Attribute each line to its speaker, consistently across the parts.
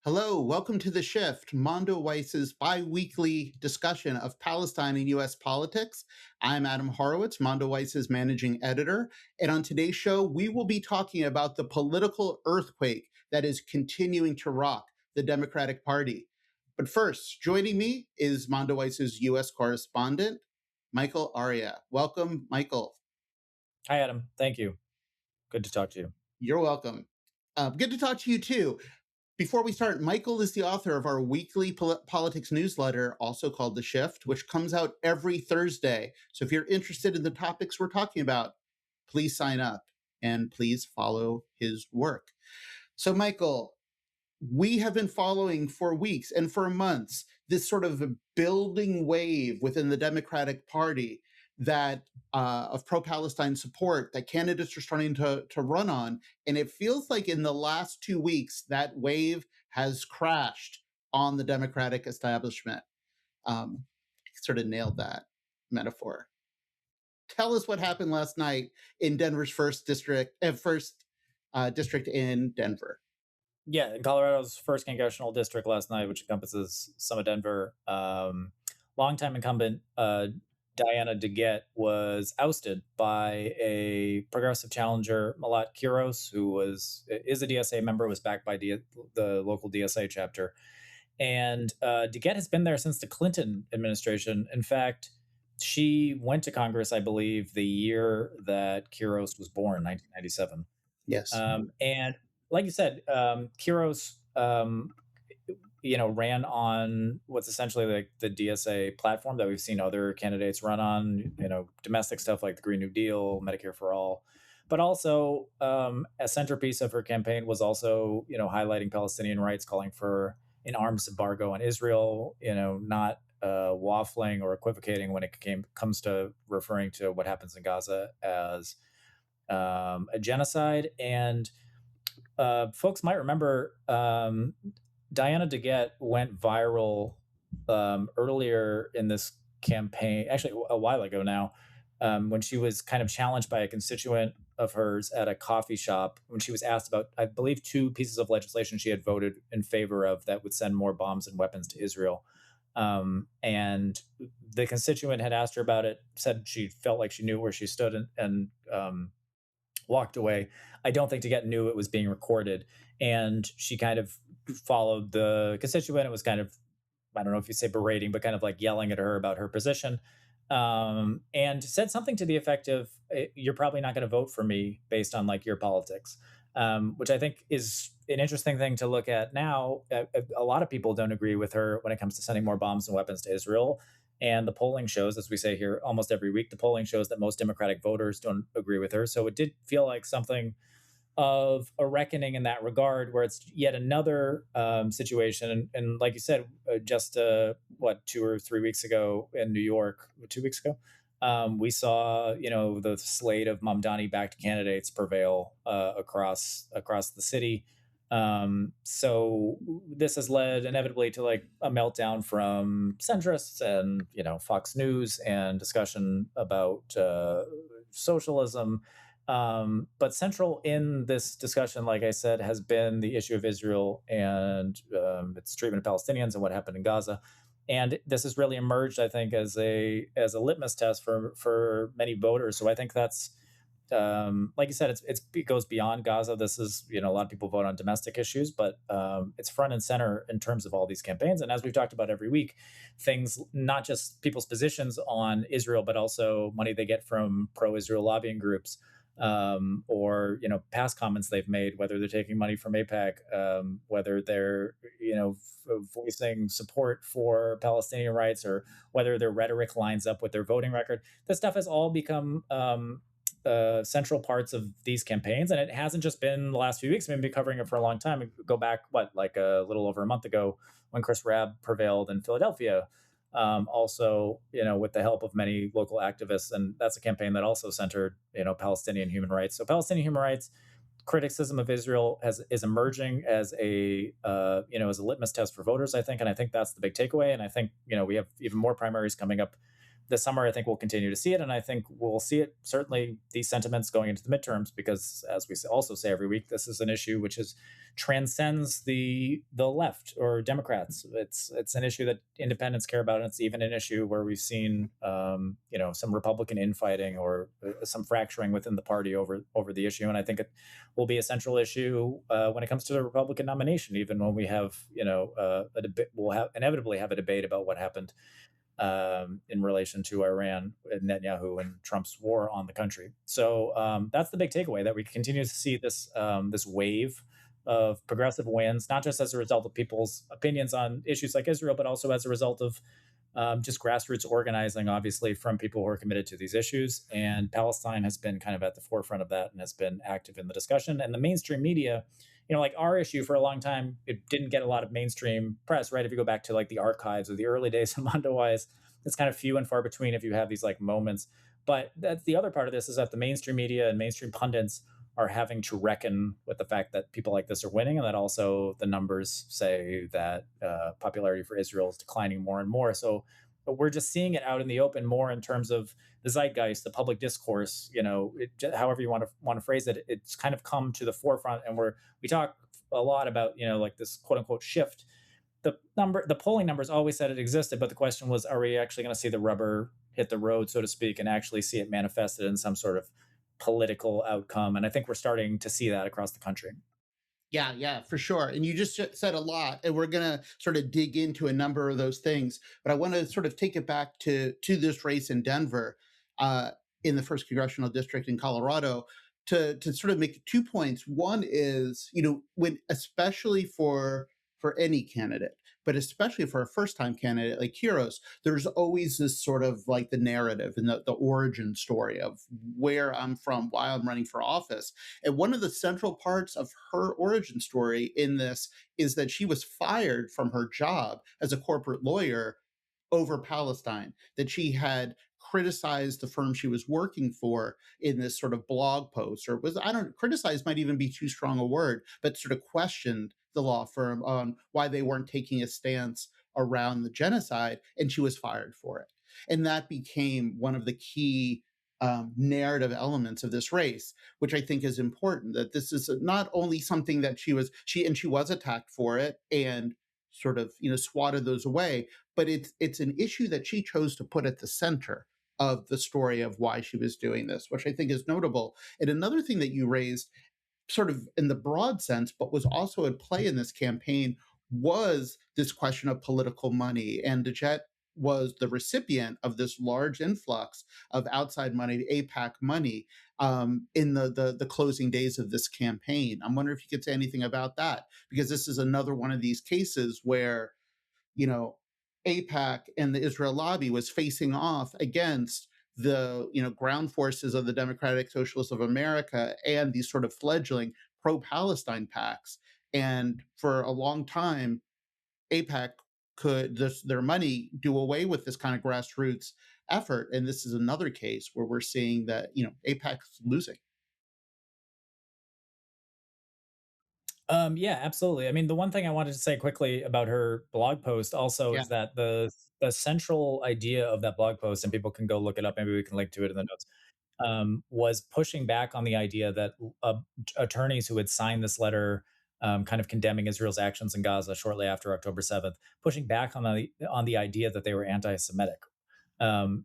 Speaker 1: Hello, welcome to The Shift, Mondoweiss's bi-weekly discussion of Palestine and US politics. I'm Adam Horowitz, Mondoweiss's managing editor, and on today's show, we will be talking about the political earthquake that is continuing to rock the Democratic Party. But first, joining me is Mondoweiss's US correspondent, Michael Arria. Welcome, Michael.
Speaker 2: Hi, Adam. Thank you. Good to talk to you.
Speaker 1: You're welcome. Good to talk to you, too. Before we start, Michael is the author of our weekly politics newsletter, also called The Shift, which comes out every Thursday. So if you're interested in the topics we're talking about, please sign up and please follow his work. So, Michael, we have been following for weeks and for months this sort of building wave within the Democratic Party that of pro-Palestine support that candidates are starting to run on. And it feels like in the last 2 weeks, that wave has crashed on the Democratic establishment. Sort of nailed that metaphor. Tell us what happened last night in Denver's first district in Denver.
Speaker 2: Yeah, in Colorado's first congressional district last night, which encompasses some of Denver, longtime incumbent Diana DeGette was ousted by a progressive challenger, Melat Kiros, who is a DSA member, was backed by the local DSA chapter. And DeGette has been there since the Clinton administration. In fact, she went to Congress, I believe, the year that Kiros was born, 1997.
Speaker 1: Yes.
Speaker 2: And like you said, Kiros, ran on what's essentially like the DSA platform that we've seen other candidates run on, domestic stuff like the Green New Deal, Medicare for All. But also a centerpiece of her campaign was also, highlighting Palestinian rights, calling for an arms embargo on Israel, not waffling or equivocating when it comes to referring to what happens in Gaza as a genocide. And folks might remember Diana DeGette went viral earlier in this campaign, actually a while ago now, when she was kind of challenged by a constituent of hers at a coffee shop when she was asked about, I believe, 2 pieces of legislation she had voted in favor of that would send more bombs and weapons to Israel. And the constituent had asked her about it, said she felt like she knew where she stood and walked away. I don't think DeGette knew it was being recorded. And she kind of followed the constituent. It was kind of, I don't know if you say berating, but kind of like yelling at her about her position. And said something to the effect of, "You're probably not going to vote for me based on like your politics," which I think is an interesting thing to look at now. A lot of people don't agree with her when it comes to sending more bombs and weapons to Israel. And the polling shows, as we say here almost every week, the polling shows that most Democratic voters don't agree with her. So it did feel like something of a reckoning in that regard, where it's yet another situation. And like you said, just 2 or 3 weeks ago in New York, 2 weeks ago, we saw the slate of Mamdani-backed candidates prevail across the city. So this has led inevitably to like a meltdown from centrists and Fox News and discussion about socialism. But central in this discussion, like I said, has been the issue of Israel and its treatment of Palestinians and what happened in Gaza. And this has really emerged, I think, as a litmus test for many voters. So I think that's, like you said, it goes beyond Gaza. This is, a lot of people vote on domestic issues, but it's front and center in terms of all these campaigns. And as we've talked about every week, things, not just people's positions on Israel, but also money they get from pro-Israel lobbying groups, or past comments they've made, whether they're taking money from AIPAC, whether they're voicing support for Palestinian rights, or whether their rhetoric lines up with their voting record. This stuff has all become central parts of these campaigns, and it hasn't just been the last few weeks. We've been covering it for a long time. Go back like a little over a month ago when Chris Rabb prevailed in Philadelphia. Also, with the help of many local activists. And that's a campaign that also centered, Palestinian human rights. So Palestinian human rights, criticism of Israel is emerging as a litmus test for voters, I think. And I think that's the big takeaway. And I think, we have even more primaries coming up this summer, I think we'll continue to see it, and I think we'll see it certainly these sentiments going into the midterms because, as we also say every week, this is an issue which is transcends the left or Democrats. It's an issue that independents care about, and it's even an issue where we've seen some Republican infighting or some fracturing within the party over the issue, and I think it will be a central issue when it comes to the Republican nomination. Even when we have a debate, we'll have inevitably have a debate about what happened in relation to Iran and Netanyahu and Trump's war on the country. So that's the big takeaway, that we continue to see this wave of progressive wins, not just as a result of people's opinions on issues like Israel, but also as a result of just grassroots organizing, obviously, from people who are committed to these issues. And Palestine has been kind of at the forefront of that and has been active in the discussion. And the mainstream media, like our issue for a long time, it didn't get a lot of mainstream press, right? If you go back to like the archives of the early days of Mondoweiss, it's kind of few and far between if you have these like moments. But that's the other part of this, is that the mainstream media and mainstream pundits are having to reckon with the fact that people like this are winning, and that also the numbers say that popularity for Israel is declining more and more. So but we're just seeing it out in the open more in terms of the zeitgeist, the public discourse, however you want to phrase it. It's kind of come to the forefront, and we talk a lot about like this quote unquote shift. The polling numbers always said it existed, but the question was, are we actually going to see the rubber hit the road, so to speak, and actually see it manifested in some sort of political outcome? And I think we're starting to see that across the country.
Speaker 1: Yeah, yeah, for sure. And you just said a lot, and we're going to sort of dig into a number of those things. But I want to sort of take it back to this race in Denver, uh, in the first congressional district in Colorado, to sort of make 2 points. One is, when especially for any candidate, but especially for a first time candidate like Kiros, there's always this sort of like the narrative and the origin story of where I'm from, why I'm running for office. And one of the central parts of her origin story in this is that she was fired from her job as a corporate lawyer over Palestine, that she had criticized the firm she was working for in this sort of blog post, or was, I don't, criticize might even be too strong a word, but sort of questioned the law firm on why they weren't taking a stance around the genocide, and she was fired for it. And that became one of the key narrative elements of this race, which I think is important. That this is not only something that she was attacked for it and sort of swatted those away, but it's an issue that she chose to put at the center of the story of why she was doing this, which I think is notable. And another thing that you raised, sort of in the broad sense, but was also at play in this campaign, was this question of political money. And DeGette was the recipient of this large influx of outside money, AIPAC money, in the closing days of this campaign. I'm wondering if you could say anything about that, because this is another one of these cases where you know, AIPAC and the Israel lobby was facing off against the ground forces of the Democratic Socialists of America and these sort of fledgling pro-Palestine PACs. And for a long time, AIPAC could their money do away with this kind of grassroots effort. And this is another case where we're seeing that AIPAC's losing.
Speaker 2: Yeah, absolutely. I mean, the one thing I wanted to say quickly about her blog post also
Speaker 1: Yeah.
Speaker 2: is that the central idea of that blog post, and people can go look it up. Maybe we can link to it in the notes. Was pushing back on the idea that attorneys who had signed this letter, kind of condemning Israel's actions in Gaza shortly after October 7th, pushing back on the idea that they were anti-Semitic.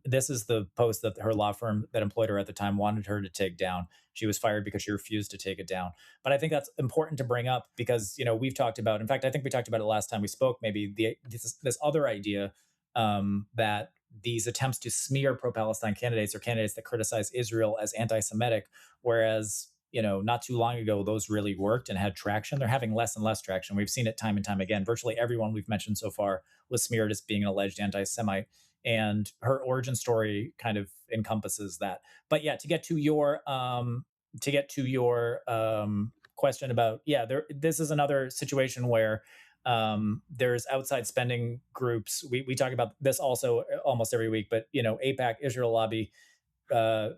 Speaker 2: This is the post that her law firm that employed her at the time wanted her to take down. She was fired because she refused to take it down. But I think that's important to bring up because we've talked about. In fact, I think we talked about it last time we spoke. Maybe this other idea that these attempts to smear pro-Palestine candidates or candidates that criticize Israel as anti-Semitic, whereas not too long ago those really worked and had traction. They're having less and less traction. We've seen it time and time again. Virtually everyone we've mentioned so far was smeared as being an alleged anti-Semite, and her origin story kind of encompasses that. But yeah, to get to your question about, this is another situation where there's outside spending groups. We talk about this also almost every week, but AIPAC, Israel lobby. Uh,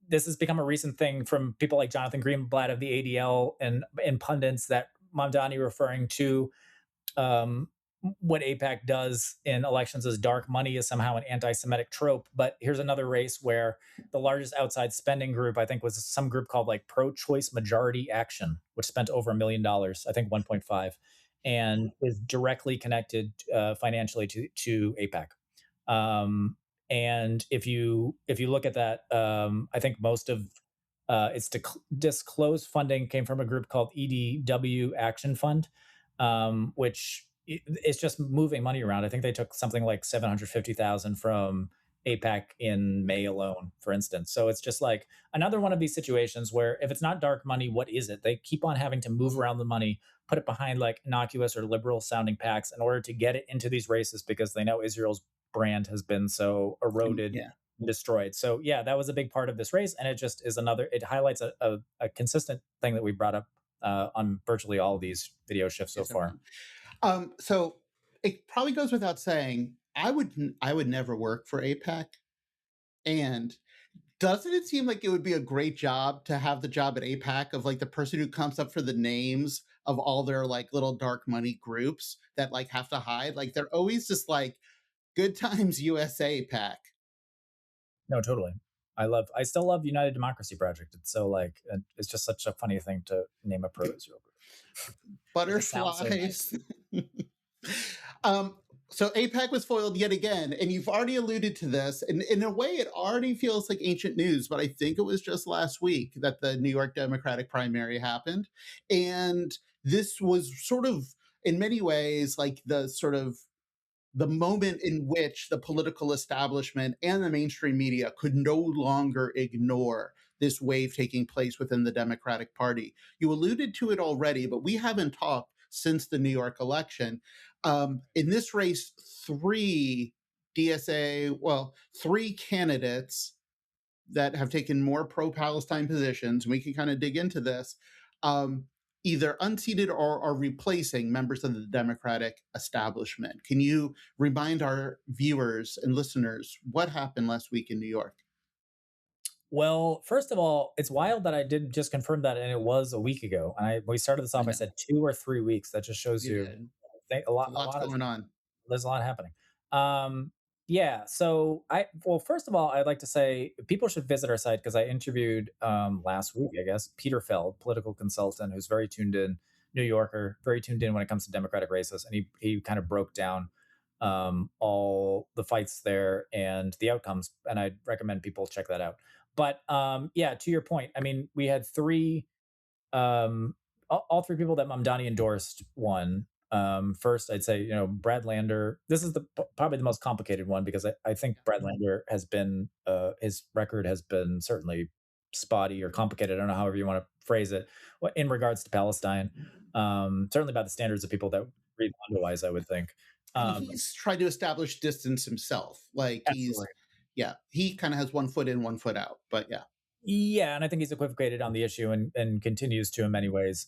Speaker 2: this has become a recent thing from people like Jonathan Greenblatt of the ADL and pundits, that Mamdani referring to um, what APAC does in elections is dark money is somehow an anti-Semitic trope. But here's another race where the largest outside spending group, I think, was some group called like Pro-Choice Majority Action, which spent over $1 million, I think 1.5, and is directly connected financially to APAC. Um, and if you look at that, I think most of its disclosed funding came from a group called EDW Action Fund, which it's just moving money around. I think they took something like 750,000 from APAC in May alone, for instance. So it's just like another one of these situations where if it's not dark money, what is it? They keep on having to move around the money, put it behind like innocuous or liberal sounding PACs in order to get it into these races because they know Israel's brand has been so eroded
Speaker 1: Yeah.
Speaker 2: and destroyed. So yeah, that was a big part of this race, and it just is another. It highlights a consistent thing that we brought up on virtually all of these video shifts so
Speaker 1: Yes,
Speaker 2: far.
Speaker 1: everyone. So it probably goes without saying, I would never work for APAC. And doesn't it seem like it would be a great job to have the job at APAC of like the person who comes up for the names of all their like little dark money groups that like have to hide? Like they're always just like good times USA pack.
Speaker 2: No, totally. I still love United Democracy Project. It's so like, it's just such a funny thing to name a pro-Israel group. It just sounds so nice.
Speaker 1: Butterflies. um, so APAC was foiled yet again, and you've already alluded to this. And in a way, it already feels like ancient news, but I think it was just last week that the New York Democratic primary happened. And this was sort of, in many ways, like the sort of the moment in which the political establishment and the mainstream media could no longer ignore this wave taking place within the Democratic Party. You alluded to it already, but we haven't talked since the New York election. In this race, three candidates that have taken more pro-Palestine positions, and we can kind of dig into this, um, either unseated or are replacing members of the Democratic establishment. Can you remind our viewers and listeners what happened last week in New York?
Speaker 2: Well, first of all, it's wild that I did just confirm that, and it was a week ago. And we started this
Speaker 1: I
Speaker 2: off. I
Speaker 1: know
Speaker 2: said 2 or 3 weeks. That just shows
Speaker 1: you
Speaker 2: you
Speaker 1: did.
Speaker 2: a
Speaker 1: It's
Speaker 2: lot.
Speaker 1: a
Speaker 2: A
Speaker 1: lot's
Speaker 2: lot of
Speaker 1: going on.
Speaker 2: there's a lot happening. Um, yeah. So well, first of all, I'd like to say people should visit our site because I interviewed last week, I guess, Peter Feld, political consultant who's very tuned in, New Yorker, very tuned in when it comes to Democratic races, and he kind of broke down all the fights there and the outcomes, and I'd recommend people check that out. But yeah, to your point, I mean, we had three all three people that Mamdani endorsed won. First, I'd say Brad Lander. This is probably the most complicated one because I think Brad Lander has been his record has been certainly spotty or complicated. I don't know however you want to phrase it in regards to Palestine. Certainly by the standards of people that read Mondoweiss, I would think.
Speaker 1: And
Speaker 2: Um,
Speaker 1: he's tried to establish distance himself. Like
Speaker 2: Absolutely.
Speaker 1: yeah, he kind of has one foot in, one foot out. But yeah,
Speaker 2: Yeah, and I think he's equivocated on the issue and continues to in many ways.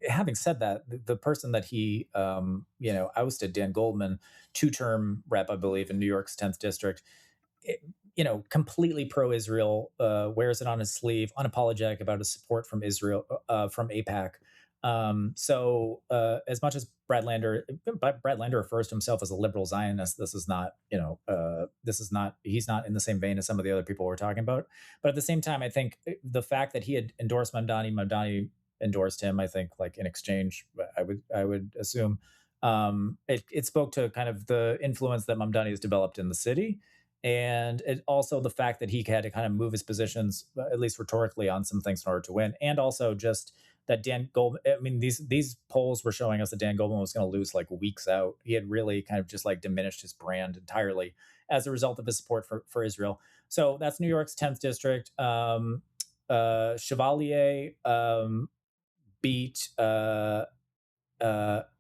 Speaker 2: Having said that, the person that he ousted, Dan Goldman, two-term rep, I believe, in New York's 10th district, it, completely pro-Israel, wears it on his sleeve, unapologetic about his support from Israel, from APAC. So as much as Brad Lander refers to himself as a liberal Zionist, this is not, he's not in the same vein as some of the other people we're talking about. But at the same time, I think the fact that he had endorsed Mamdani endorsed him, I think, like in exchange, I would assume, it spoke to kind of the influence that Mamdani has developed in the city, and also the fact that he had to kind of move his positions, at least rhetorically, on some things in order to win, and also just that Dan Goldman. I mean, these polls were showing us that Dan Goldman was going to lose like weeks out. He had really kind of just like diminished his brand entirely as a result of his support for Israel. So that's New York's 10th district. Chevalier beat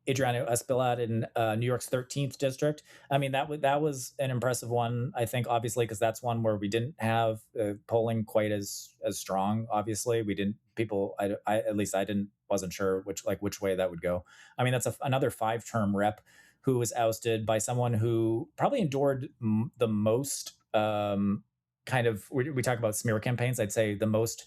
Speaker 2: Adriano Espaillat in New York's 13th district. I mean, that was an impressive one, I think, obviously, because that's one where we didn't have polling quite as strong. Obviously, we didn't. People, at least I didn't, wasn't sure which way that would go. I mean, that's another 5-term rep who was ousted by someone who probably endured the most. Kind of, we talk about smear campaigns. I'd say the most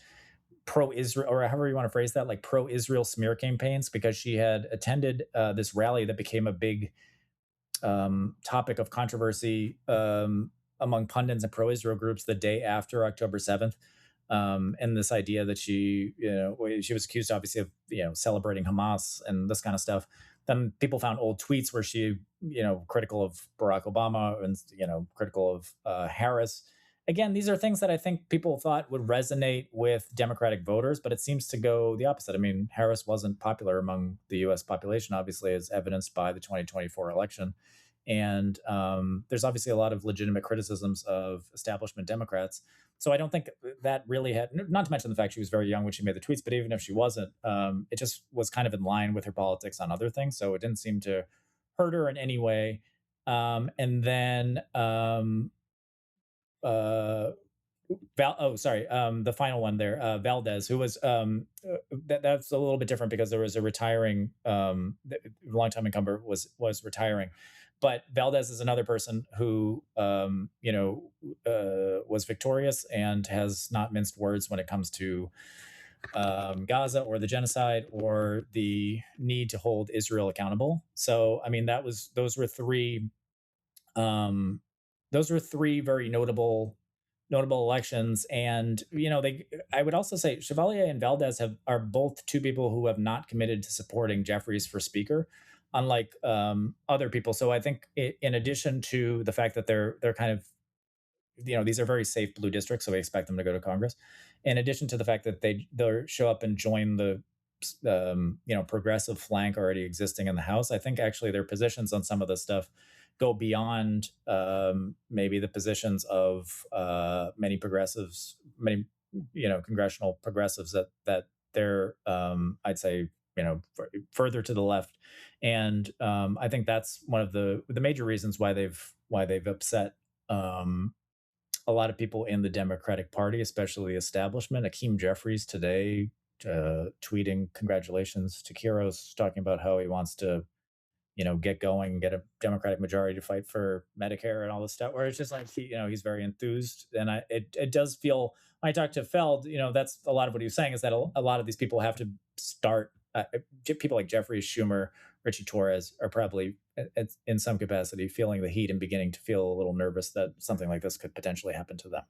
Speaker 2: pro-Israel, or however you want to phrase that, like pro-Israel smear campaigns, because she had attended this rally that became a big topic of controversy among pundits and pro-Israel groups the day after October 7th. And this idea that she was accused, obviously, of celebrating Hamas and this kind of stuff. Then people found old tweets where she, critical of Barack Obama and critical of Harris. Again, these are things that I think people thought would resonate with Democratic voters, but it seems to go the opposite. I mean, Harris wasn't popular among the U.S. population, obviously, as evidenced by the 2024 election. And there's obviously a lot of legitimate criticisms of establishment Democrats. So I don't think that really had, not to mention the fact she was very young when she made the tweets, but even if she wasn't, it just was kind of in line with her politics on other things. So it didn't seem to hurt her in any way. And then, uh, the final one there, Valdez, who was that's a little bit different because there was a retiring longtime incumbent was retiring, but Valdez is another person who was victorious and has not minced words when it comes to Gaza or the genocide or the need to hold Israel accountable. So I mean um, those were three very notable elections. And I would also say Chevalier and Valdez are both two people who have not committed to supporting Jeffries for speaker, unlike other people. So I think in addition to the fact that they're kind of, these are very safe blue districts, so we expect them to go to Congress. In addition to the fact that they'll show up and join the progressive flank already existing in the House, I think actually their positions on some of this stuff go beyond maybe the positions of many progressives, many congressional progressives that they're I'd say further to the left, and I think that's one of the major reasons why they've upset a lot of people in the Democratic Party, especially the establishment. Akeem Jeffries today tweeting congratulations to Kiros, talking about how he wants to get going and get a Democratic majority to fight for Medicare and all this stuff. Where it's just like he's very enthused, and it does feel. When I talked to Feld, that's a lot of what he was saying, is that a lot of these people have to start. People like Jeffrey Schumer, Richie Torres are probably in some capacity feeling the heat and beginning to feel a little nervous that something like this could potentially happen to them.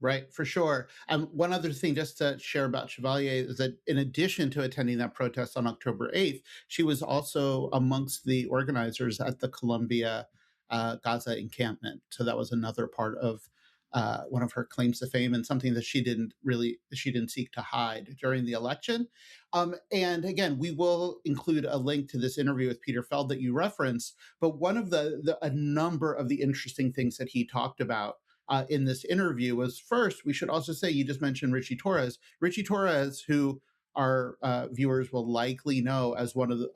Speaker 1: Right, for sure. One other thing just to share about Chevalier is that in addition to attending that protest on October 8th, she was also amongst the organizers at the Columbia Gaza encampment. So that was another part of one of her claims to fame, and something that she didn't seek to hide during the election. And again, we will include a link to this interview with Peter Feld that you referenced. But one of a number of the interesting things that he talked about in this interview was, first, we should also say, you just mentioned Richie Torres. Richie Torres, who our viewers will likely know as one of the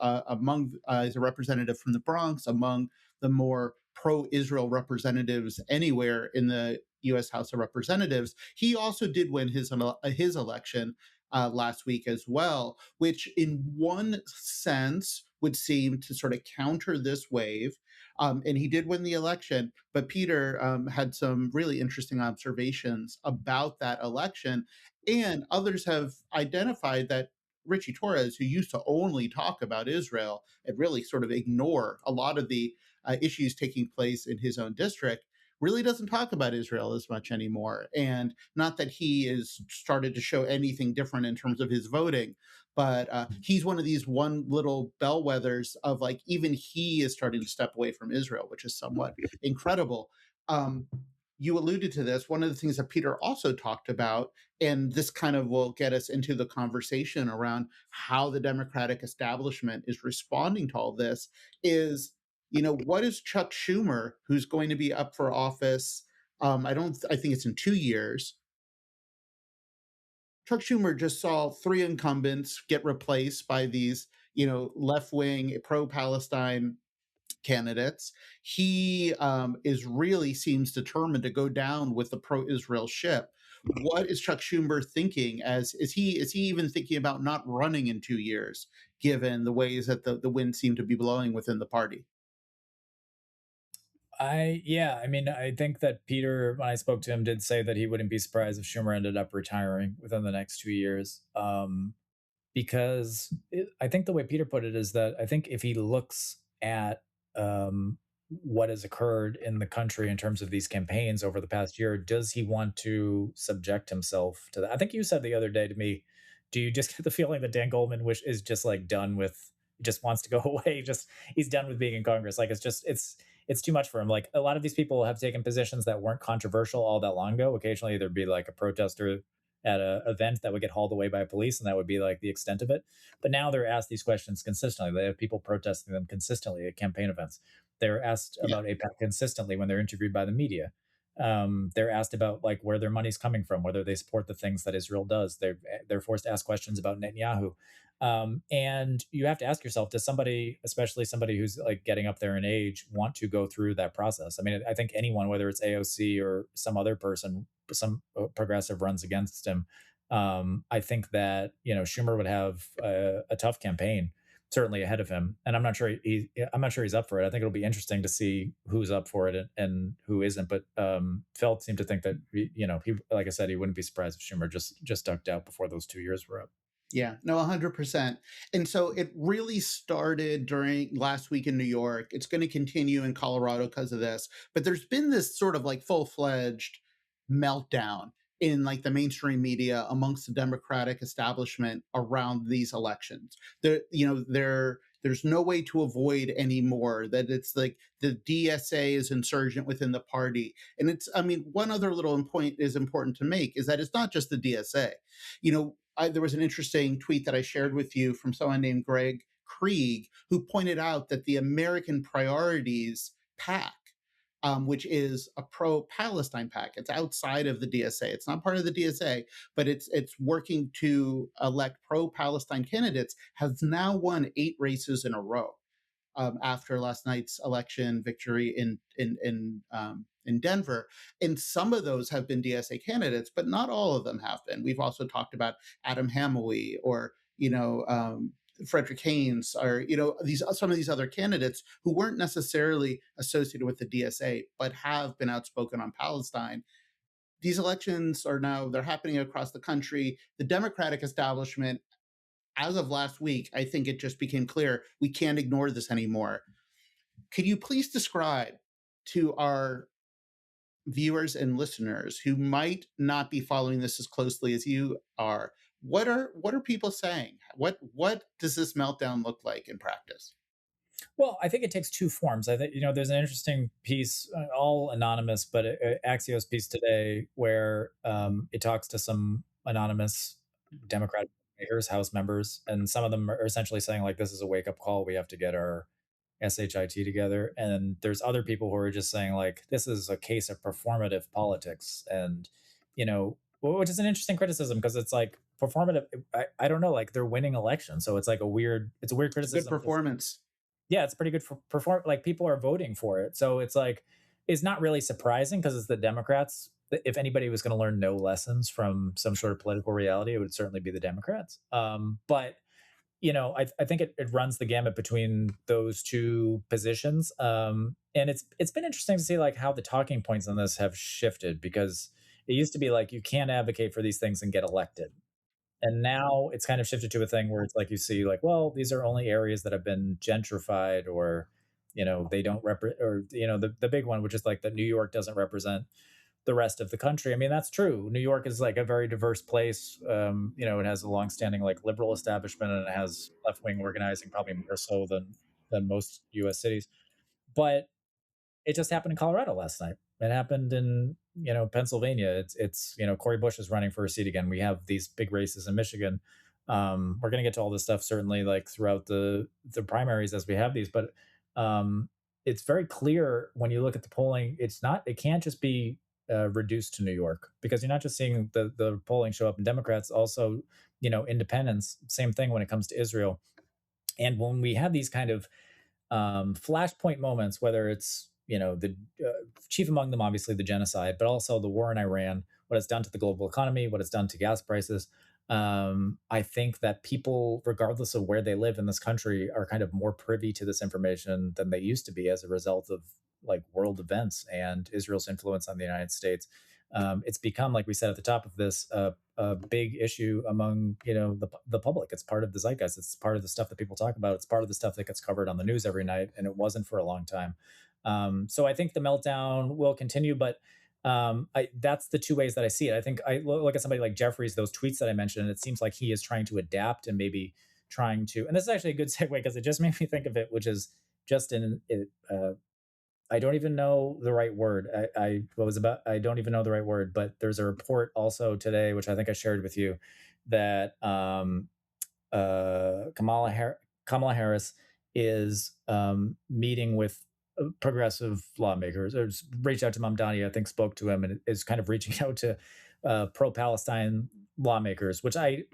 Speaker 1: as a representative from the Bronx, among the more pro-Israel representatives anywhere in the U.S. House of Representatives. He also did win his election last week as well, which in one sense would seem to sort of counter this wave. And he did win the election, but Peter had some really interesting observations about that election. And others have identified that Richie Torres, who used to only talk about Israel and really sort of ignore a lot of the issues taking place in his own district, really doesn't talk about Israel as much anymore. And not that he has started to show anything different in terms of his voting, but he's one of these one little bellwethers of, like, even he is starting to step away from Israel, which is somewhat incredible. You alluded to this. One of the things that Peter also talked about, and this kind of will get us into the conversation around how the Democratic establishment is responding to all this, is what is Chuck Schumer, who's going to be up for office? I think it's in 2 years. Chuck Schumer just saw three incumbents get replaced by these, left-wing pro-Palestine candidates. He seems determined to go down with the pro-Israel ship. What is Chuck Schumer thinking? Is he even thinking about not running in 2 years, given the ways that the winds seem to be blowing within the party?
Speaker 2: Yeah, I mean, I think that Peter, when I spoke to him, did say that he wouldn't be surprised if Schumer ended up retiring within the next 2 years. Because I think the way Peter put it is that I think if he looks at what has occurred in the country in terms of these campaigns over the past year, does he want to subject himself to that? I think you said the other day to me, do you just get the feeling that Dan Goldman is just like done with, just wants to go away, just he's done with being in Congress? Like it's too much for him. Like a lot of these people have taken positions that weren't controversial all that long ago. Occasionally there'd be like a protester at an event that would get hauled away by police, and that would be like the extent of it. But now they're asked these questions consistently. They have people protesting them consistently at campaign events. They're asked
Speaker 1: Yeah.
Speaker 2: about APAC consistently when they're interviewed by the media. They're asked about like where their money's coming from, whether they support the things that Israel does. They're forced to ask questions about Netanyahu. And you have to ask yourself, does somebody, especially somebody who's like getting up there in age, want to go through that process? I mean, I think anyone, whether it's AOC or some other person, some progressive runs against him, I think that Schumer would have a tough campaign, certainly ahead of him, and I'm not sure he's up for it. I think it'll be interesting to see who's up for it and who isn't. But Feld seemed to think that he, like I said, he wouldn't be surprised if Schumer just ducked out before those 2 years were up.
Speaker 1: Yeah, no, 100%. And so it really started during last week in New York. It's going to continue in Colorado because of this. But there's been this sort of like full-fledged meltdown in like the mainstream media amongst the Democratic establishment around these elections. There's no way to avoid anymore that it's like the DSA is insurgent within the party. And I mean, one other little point is important to make is that it's not just the DSA. There was an interesting tweet that I shared with you from someone named Greg Krieg, who pointed out that the American Priorities PAC, which is a pro-Palestine PAC, it's outside of the DSA. It's not part of the DSA, but it's working to elect pro-Palestine candidates, has now won 8 races in a row after last night's election victory in Denver. And some of those have been DSA candidates, but not all of them have been. We've also talked about Adam Hamawee or Frederick Haynes, or these some of these other candidates who weren't necessarily associated with the DSA but have been outspoken on Palestine. These elections they're happening across the country. The Democratic establishment, as of last week, I think it just became clear we can't ignore this anymore. Could you please describe to our viewers and listeners who might not be following this as closely as you are, what are people saying? What does this meltdown look like in practice?
Speaker 2: Well, I think it takes two forms. I think there's an interesting piece, all anonymous, but Axios piece today where it talks to some anonymous Democratic makers, House members, and some of them are essentially saying like, "This is a wake up call. We have to get our shit together." And there's other people who are just saying like, "This is a case of performative politics," and which is an interesting criticism because it's like performative. I don't know, like they're winning elections, so it's like it's a weird
Speaker 1: It's a good
Speaker 2: criticism.
Speaker 1: performance.
Speaker 2: Yeah, it's pretty good for perform. Like people are voting for it, so it's like it's not really surprising because it's the Democrats. If anybody was going to learn no lessons from some sort of political reality, it would certainly be the Democrats. But I think it runs the gamut between those two positions, and it's been interesting to see like how the talking points on this have shifted because it used to be like you can't advocate for these things and get elected, and now it's kind of shifted to a thing where it's like you see like, well, these are only areas that have been gentrified, or they don't represent, or the big one, which is like that New York doesn't represent the rest of the country. I mean, that's true. New York is like a very diverse place. It has a longstanding like liberal establishment, and it has left wing organizing, probably more so than most U.S. cities. But it just happened in Colorado last night. It happened in Pennsylvania. It's Cory Bush is running for a seat again. We have these big races in Michigan. We're going to get to all this stuff certainly like throughout the primaries as we have these, but it's very clear when you look at the polling. It can't just be reduced to New York, because you're not just seeing the polling show up in Democrats, also independents. Same thing when it comes to Israel. And when we have these kind of flashpoint moments, whether it's the chief among them, obviously the genocide, but also the war in Iran, what it's done to the global economy, what it's done to gas prices. I think that people, regardless of where they live in this country, are kind of more privy to this information than they used to be as a result of like world events and Israel's influence on the United States. It's become, like we said at the top of this, a big issue among the public. It's part of the zeitgeist. It's part of the stuff that people talk about. It's part of the stuff that gets covered on the news every night, and it wasn't for a long time. So I think the meltdown will continue, but that's the two ways that I see it. I think I look at somebody like Jeffries, those tweets that I mentioned, and it seems like he is trying to adapt and maybe trying to. And this is actually a good segue because it just made me think of it, which is just in it. I don't even know the right word. I was about. I don't even know the right word. But there's a report also today, which I think I shared with you, that Kamala Harris is meeting with progressive lawmakers, or reached out to Mamdani, I think spoke to him, and is kind of reaching out to pro-Palestine lawmakers, which I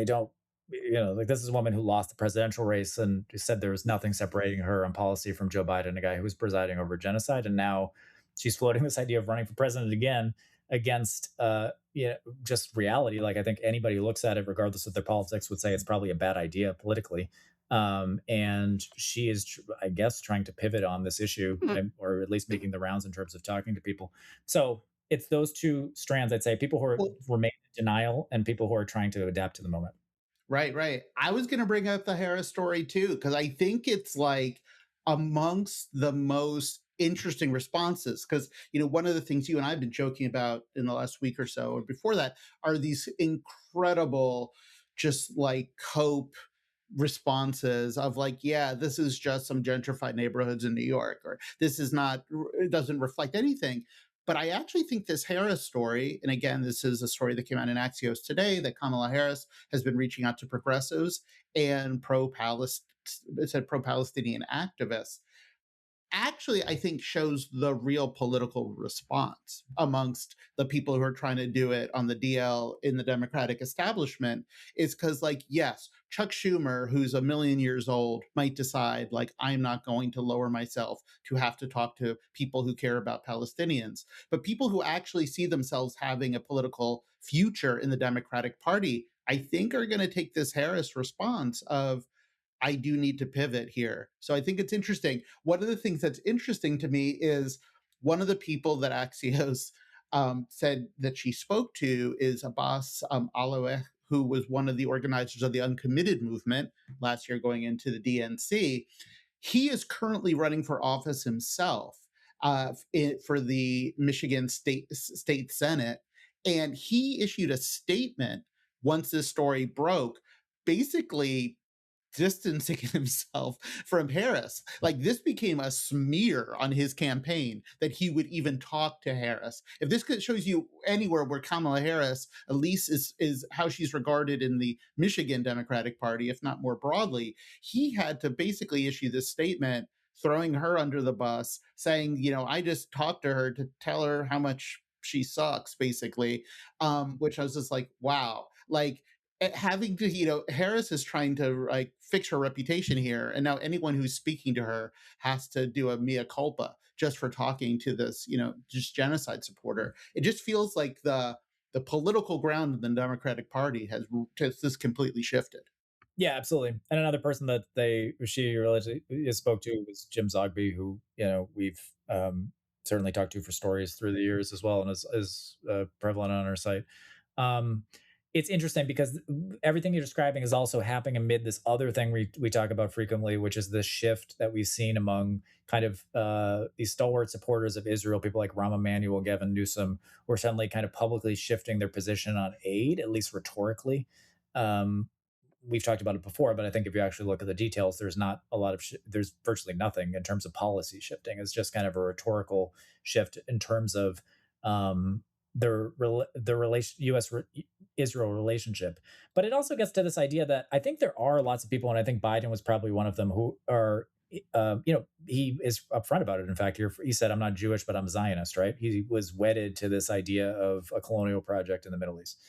Speaker 2: don't, like this is a woman who lost the presidential race and said there was nothing separating her on policy from Joe Biden, a guy who was presiding over genocide. And now she's floating this idea of running for president again against, just reality. Like I think anybody who looks at it, regardless of their politics, would say it's probably a bad idea politically. And she is, I guess, trying to pivot on this issue, or at least making the rounds in terms of talking to people. So it's those two strands, I'd say, people who
Speaker 1: Well,
Speaker 2: remain in denial and people who are trying to adapt to the moment.
Speaker 1: right, right. I was going to bring up the Harris story too, because I think it's like amongst the most interesting responses. Because, one of the things you and I have been joking about in the last week or so, or before that, are these incredible, just like cope responses of like, yeah, this is just some gentrified neighborhoods in New York, or this is not, it doesn't reflect anything. But I actually think this Harris story, and again, this is a story that came out in Axios today, that Kamala Harris has been reaching out to progressives and pro-Palestinian activists, actually, I think, shows the real political response amongst the people who are trying to do it on the DL in the Democratic establishment. Is because, like, yes, Chuck Schumer, who's a million years old, might decide, like, I'm not going to lower myself to have to talk to people who care about Palestinians. But people who actually see themselves having a political future in the Democratic Party, I think, are going to take this Harris response of, I do need to pivot here. So I think it's interesting. One of the things that's interesting to me is one of the people that Axios said that she spoke to is Abbas Alaweh, who was one of the organizers of the Uncommitted movement last year going into the DNC. He is currently running for office himself for the Michigan State Senate. And he issued a statement once this story broke, basically distancing himself from Harris. Like, this became a smear on his campaign that he would even talk to Harris. If this shows you anywhere where Kamala Harris, at least, is how she's regarded in the Michigan Democratic Party, if not more broadly, he had to basically issue this statement throwing her under the bus, saying, I just talked to her to tell her how much she sucks, basically. Which I was just like, wow. Like, having to, Harris is trying to like fix her reputation here, and now anyone who's speaking to her has to do a mea culpa just for talking to this, just genocide supporter. It just feels like the political ground in the Democratic Party has just completely shifted.
Speaker 2: Yeah, absolutely. And another person that she really spoke to was Jim Zogby, who we've certainly talked to for stories through the years as well, and is prevalent on our site. Um, it's interesting because everything you're describing is also happening amid this other thing we talk about frequently, which is the shift that we've seen among kind of these stalwart supporters of Israel, people like Rahm Emanuel, Gavin Newsom, who are suddenly kind of publicly shifting their position on aid, at least rhetorically. Um, we've talked about it before, but I think if you actually look at the details, there's not a lot of there's virtually nothing in terms of policy shifting. It's just kind of a rhetorical shift in terms of the relation U.S. Israel relationship. But it also gets to this idea that I think there are lots of people, and I think Biden was probably one of them, who are he is upfront about it. In fact, he said, "I'm not Jewish, but I'm Zionist." Right? He was wedded to this idea of a colonial project in the Middle East.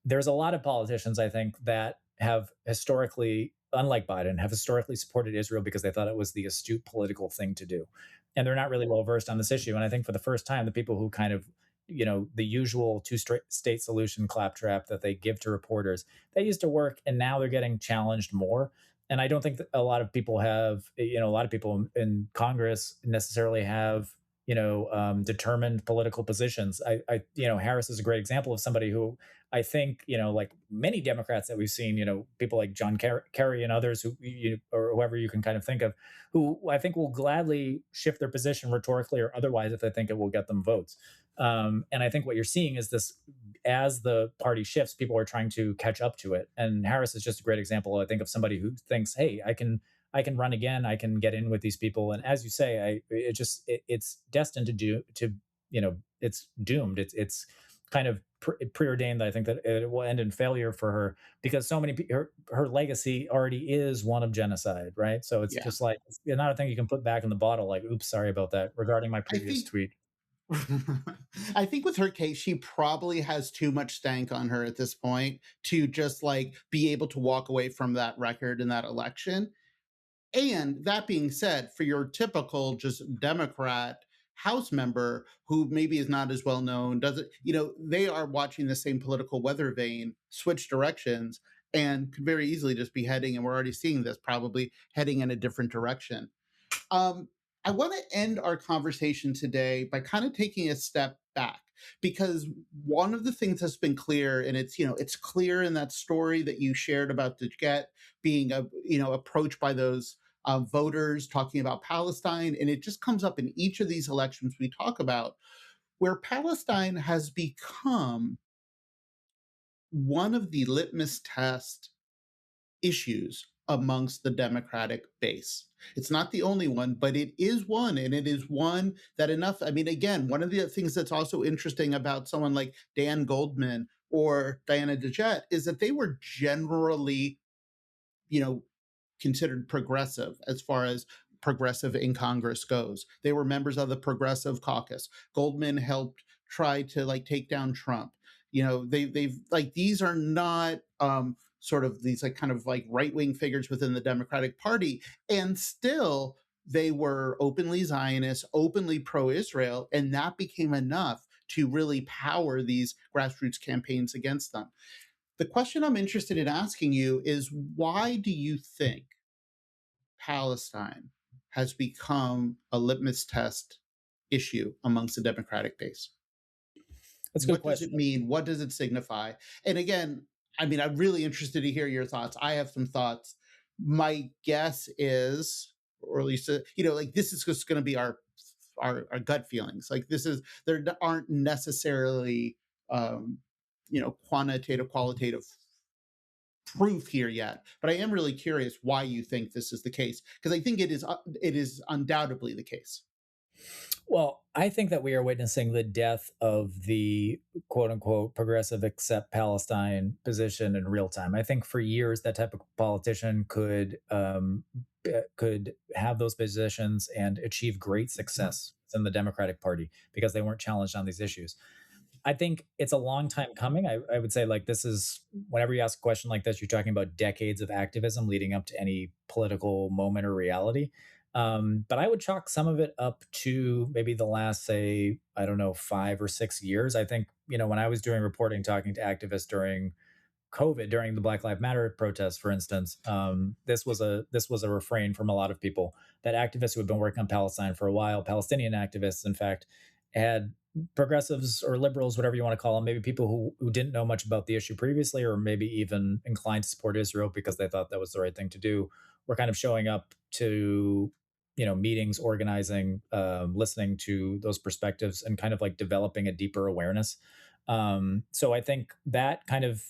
Speaker 2: There's a lot of politicians, I think, that have historically, unlike Biden, have historically supported Israel because they thought it was the astute political thing to do. And they're not really well versed on this issue. And I think for the first time, the people who kind of the usual state solution claptrap that they give to reporters. That used to work, and now they're getting challenged more. And I don't think that a lot of people have, a lot of people in Congress necessarily have, determined political positions. Harris is a great example of somebody who I think, like many Democrats that we've seen, people like John Kerry and others or whoever you can kind of think of, who I think will gladly shift their position rhetorically or otherwise if they think it will get them votes. And I think what you're seeing is this: as the party shifts, people are trying to catch up to it. And Harris is just a great example, I think, of somebody who thinks, "Hey, I can run again. I can get in with these people." And as you say, it's destined it's doomed. It's kind of preordained that I think that it will end in failure for her, because so many her legacy already is one of genocide, right? So it's
Speaker 1: Yeah.
Speaker 2: just like it's not a thing you can put back in the bottle. Like, oops, sorry about that. Regarding my
Speaker 1: I
Speaker 2: previous
Speaker 1: think
Speaker 2: tweet.
Speaker 1: I think with her case, she probably has too much stank on her at this point to just like be able to walk away from that record in that election. And that being said, for your typical just Democrat House member who maybe is not as well known, doesn't, they are watching the same political weather vane switch directions and could very easily just be heading, and we're already seeing this, probably heading in a different direction. Um, I want to end our conversation today by kind of taking a step back, because one of the things that's been clear, and it's clear in that story that you shared about DeGette being approached by those voters talking about Palestine, and it just comes up in each of these elections we talk about, where Palestine has become one of the litmus test issues amongst the Democratic base. It's not the only one, but it is one. And it is one that enough. I mean, again, one of the things that's also interesting about someone like Dan Goldman or Diana DeGette is that they were generally, you know, considered progressive as far as progressive in Congress goes. They were members of the Progressive Caucus. Goldman helped try to like take down Trump. They've like, these are not sort of these like kind of like right wing figures within the Democratic Party, and still they were openly Zionist, openly pro Israel, and that became enough to really power these grassroots campaigns against them. The question I'm interested in asking you is, why do you think Palestine has become a litmus test issue amongst the Democratic base?
Speaker 2: That's a good
Speaker 1: What does it
Speaker 2: question.
Speaker 1: mean? What does it signify? And again, I mean, I'm really interested to hear your thoughts. I have some thoughts. My guess is, or at least, like this is just going to be our gut feelings. Like this is, there aren't necessarily, quantitative, qualitative proof here yet, but I am really curious why you think this is the case, because I think it is undoubtedly the case.
Speaker 2: Well, I think that we are witnessing the death of the quote unquote progressive accept Palestine position in real time. I think for years that type of politician could have those positions and achieve great success in the Democratic Party because they weren't challenged on these issues. I think it's a long time coming. I would say, like, this is, whenever you ask a question like this, you're talking about decades of activism leading up to any political moment or reality. But I would chalk some of it up to maybe the last, say, I don't know, 5 or 6 years. I think, when I was doing reporting, talking to activists during COVID, during the Black Lives Matter protests, for instance, this was a refrain from a lot of people, that activists who had been working on Palestine for a while, Palestinian activists, in fact, had progressives or liberals, whatever you want to call them, maybe people who didn't know much about the issue previously, or maybe even inclined to support Israel because they thought that was the right thing to do, were kind of showing up to meetings, organizing, listening to those perspectives, and kind of like developing a deeper awareness. So I think that kind of,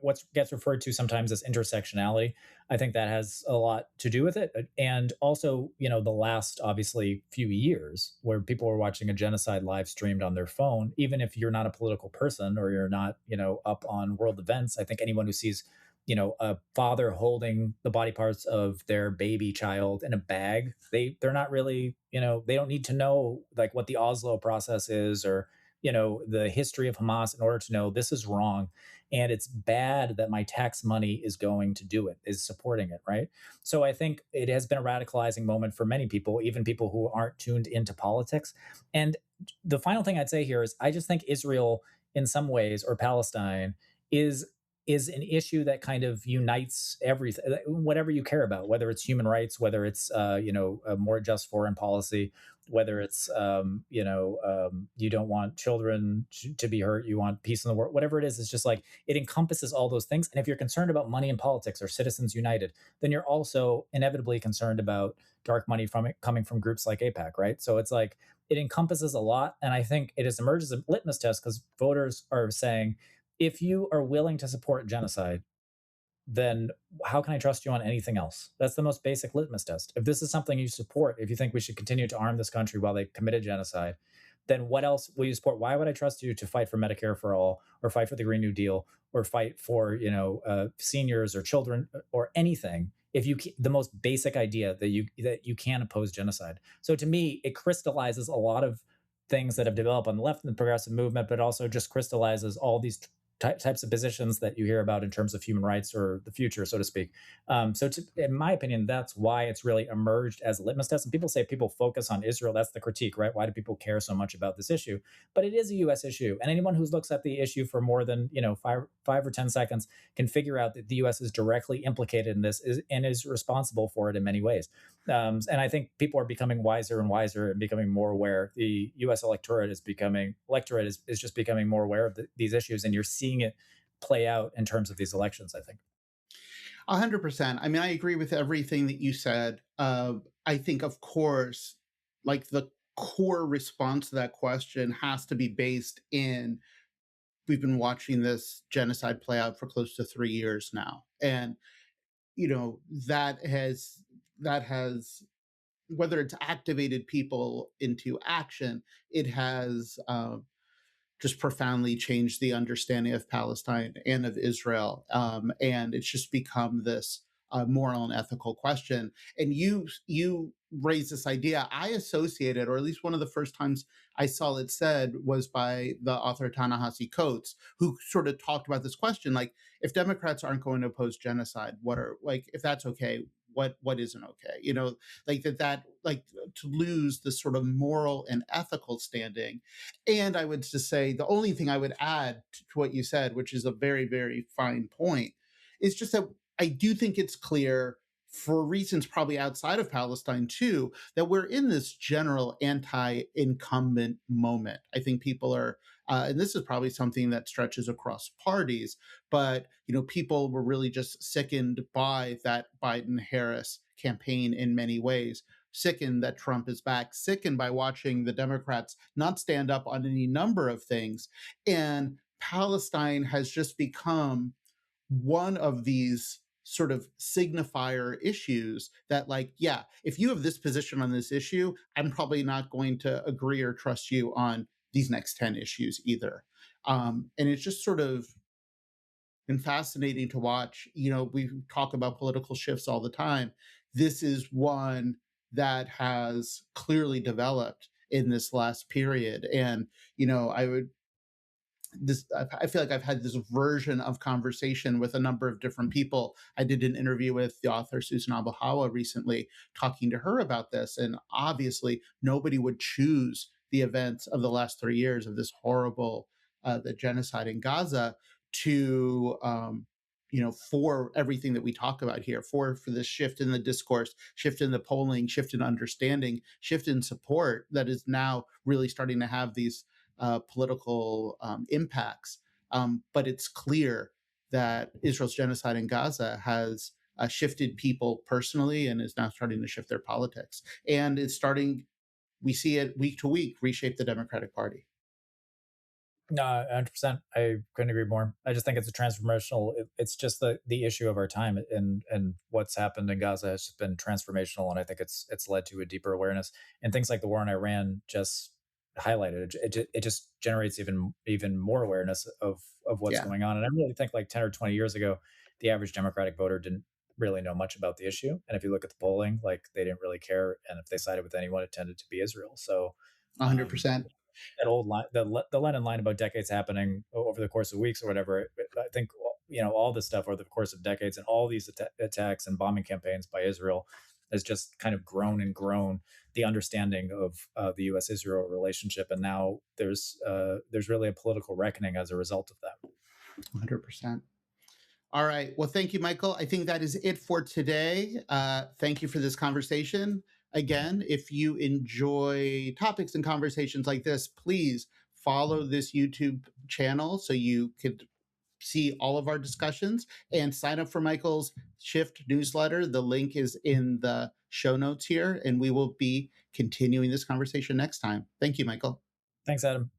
Speaker 2: what gets referred to sometimes as intersectionality, I think that has a lot to do with it. And also, the last obviously few years where people are watching a genocide live streamed on their phone, even if you're not a political person or you're not, up on world events, I think anyone who sees, a father holding the body parts of their baby child in a bag, they're not really, they don't need to know like what the Oslo process is, or the history of Hamas in order to know this is wrong, and it's bad that my tax money is going to do it, is supporting it, right? So I think it has been a radicalizing moment for many people, even people who aren't tuned into politics. And the final thing I'd say here is I just think Israel, in some ways, or Palestine, is is an issue that kind of unites everything, whatever you care about, whether it's human rights, whether it's a more just foreign policy, whether it's you don't want children to be hurt, you want peace in the world, whatever it is. It's just like it encompasses all those things. And if you're concerned about money in politics or Citizens United, then you're also inevitably concerned about dark money from it coming from groups like APAC, right? So it's like it encompasses a lot, and I think it has emerged as a litmus test because voters are saying, if you are willing to support genocide, then how can I trust you on anything else? That's the most basic litmus test. If this is something you support, if you think we should continue to arm this country while they committed genocide, then what else will you support? Why would I trust you to fight for Medicare for all, or fight for the Green New Deal, or fight for seniors or children or anything? If you the most basic idea that you can oppose genocide. So to me, it crystallizes a lot of things that have developed on the left in the progressive movement, but also just crystallizes all these types of positions that you hear about in terms of human rights or the future, so to speak. In my opinion, that's why it's really emerged as a litmus test. And people say people focus on Israel. That's the critique, right? Why do people care so much about this issue? But it is a U.S. issue, and anyone who looks at the issue for more than five or 10 seconds can figure out that the U.S. is directly implicated in this and is responsible for it in many ways. And I think people are becoming wiser and wiser and becoming more aware. The U.S. electorate is just becoming more aware of these issues, and you're seeing it play out in terms of these elections, I think.
Speaker 1: 100%. I mean, I agree with everything that you said. I think, of course, like the core response to that question has to be based in we've been watching this genocide play out for close to 3 years now. And, that has whether it's activated people into action, it has just profoundly changed the understanding of Palestine and of Israel. And it's just become this moral and ethical question. And you raised this idea. I associated, or at least one of the first times I saw it said, was by the author Ta-Nehisi Coates, who sort of talked about this question, like, if Democrats aren't going to oppose genocide, if that's okay, what isn't okay? Like to lose this sort of moral and ethical standing. And I would just say the only thing I would add to what you said, which is a very, very fine point, is just that I do think it's clear, for reasons probably outside of Palestine too, that we're in this general anti-incumbent moment. I think people are, and this is probably something that stretches across parties, but people were really just sickened by that Biden-Harris campaign in many ways, sickened that Trump is back, sickened by watching the Democrats not stand up on any number of things. And Palestine has just become one of these sort of signifier issues that, like, yeah, if you have this position on this issue, I'm probably not going to agree or trust you on these next 10 issues either. And it's just sort of been fascinating to watch. We talk about political shifts all the time. This is one that has clearly developed in this last period. And, I would this I feel like I've had this version of conversation with a number of different people. I did an interview with the author Susan Abu Hawa recently, talking to her about this, and obviously nobody would choose the events of the last 3 years of this horrible the genocide in Gaza to for everything that we talk about here, for this shift in the discourse, shift in the polling, shift in understanding, shift in support that is now really starting to have these political impacts. But it's clear that Israel's genocide in Gaza has shifted people personally and is now starting to shift their politics. And it's starting, we see it week to week, reshape the Democratic Party.
Speaker 2: No, 100%. I couldn't agree more. I just think it's a transformational. It's just the issue of our time, and what's happened in Gaza has just been transformational, and I think it's led to a deeper awareness. And things like the war in Iran just highlighted it. It just generates even more awareness of what's
Speaker 1: Yeah,
Speaker 2: going on. And I really think like 10 or 20 years ago, the average Democratic voter didn't really know much about the issue. And if you look at the polling, like they didn't really care, and if they sided with anyone, it tended to be Israel. So, um,
Speaker 1: 100%.
Speaker 2: that old line, the Lenin line about decades happening over the course of weeks or whatever. I think all this stuff over the course of decades and all these attacks and bombing campaigns by Israel has just kind of grown and grown the understanding of the U.S.-Israel relationship, and now there's really a political reckoning as a result of that.
Speaker 1: 100%. All right. Well, thank you, Michael. I think that is it for today. Thank you for this conversation. Again, if you enjoy topics and conversations like this, please follow this YouTube channel so you could see all of our discussions and sign up for Michael's Shift newsletter. The link is in the show notes here, and we will be continuing this conversation next time. Thank you, Michael.
Speaker 2: Thanks, Adam.